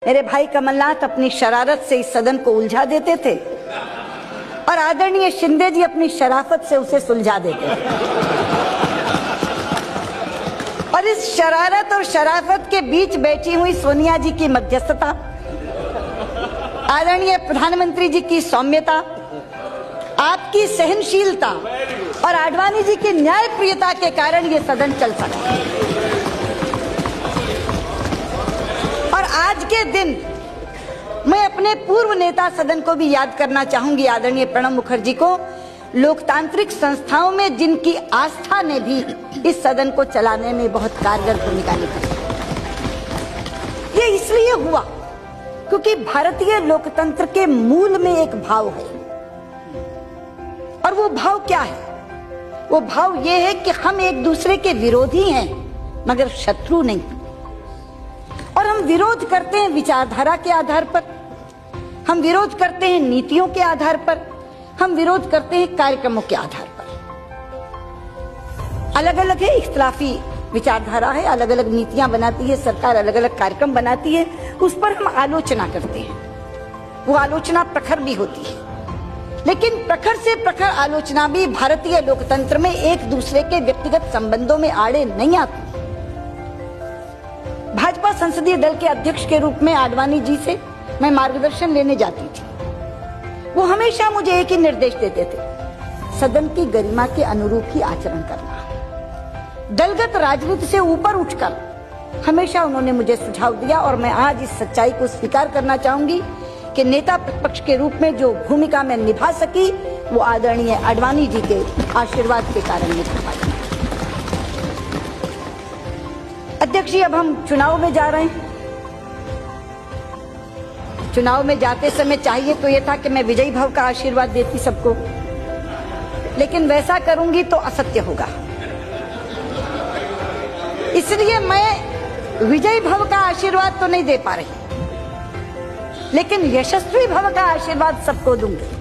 मेरे भाई कमलनाथ अपनी शरारत से इस सदन को उलझा देते थे और आदरणीय शिंदे जी अपनी शराफत से उसे सुलझा देते थे। और इस शरारत और शराफत के बीच बैठी हुई सोनिया जी की मध्यस्थता, आदरणीय प्रधानमंत्री जी की सौम्यता, आपकी सहनशीलता और आडवाणी जी की न्यायप्रियता के कारण ये सदन चल सका। और आज के दिन मैं अपने पूर्व नेता सदन को भी याद करना चाहूंगी, आदरणीय प्रणब मुखर्जी को, लोकतांत्रिक संस्थाओं में जिनकी आस्था ने भी इस सदन को चलाने में बहुत कारगर भूमिका निभाई। ये इसलिए हुआ क्योंकि भारतीय लोकतंत्र के मूल में एक भाव है, और वो भाव क्या है? वो भाव ये है कि हम एक दूसरे के विरोधी हैं मगर शत्रु नहीं। और हम विरोध करते हैं विचारधारा के आधार पर, हम विरोध करते हैं नीतियों के आधार पर, हम विरोध करते हैं कार्यक्रमों के आधार पर। अलग अलग है, इख्तिलाफी विचारधारा है, अलग अलग नीतियां बनाती है सरकार, अलग अलग कार्यक्रम बनाती है, उस पर हम आलोचना करते हैं। वो आलोचना प्रखर भी होती है, लेकिन प्रखर से प्रखर आलोचना भी भारतीय लोकतंत्र में एक दूसरे के व्यक्तिगत संबंधों में आड़े नहीं आती। भाजपा संसदीय दल के अध्यक्ष के रूप में आडवाणी जी से मैं मार्गदर्शन लेने जाती थी। वो हमेशा मुझे एक ही निर्देश देते थे, सदन की गरिमा के अनुरूप ही आचरण करना। दलगत राजनीति से ऊपर उठकर हमेशा उन्होंने मुझे सुझाव दिया, और मैं आज इस सच्चाई को स्वीकार करना चाहूंगी कि नेता प्रतिपक्ष के रूप में जो भूमिका मैं निभा सकी वो आदरणीय आडवाणी जी के आशीर्वाद के कारण निभा पाई। अध्यक्ष जी, अब हम चुनाव में जा रहे हैं। चुनाव में जाते समय चाहिए तो यह था कि मैं विजयी भव का आशीर्वाद देती सबको, लेकिन वैसा करूंगी तो असत्य होगा। इसलिए मैं विजयी भव का आशीर्वाद तो नहीं दे पा रही, लेकिन यशस्वी भव का आशीर्वाद सबको दूंगी।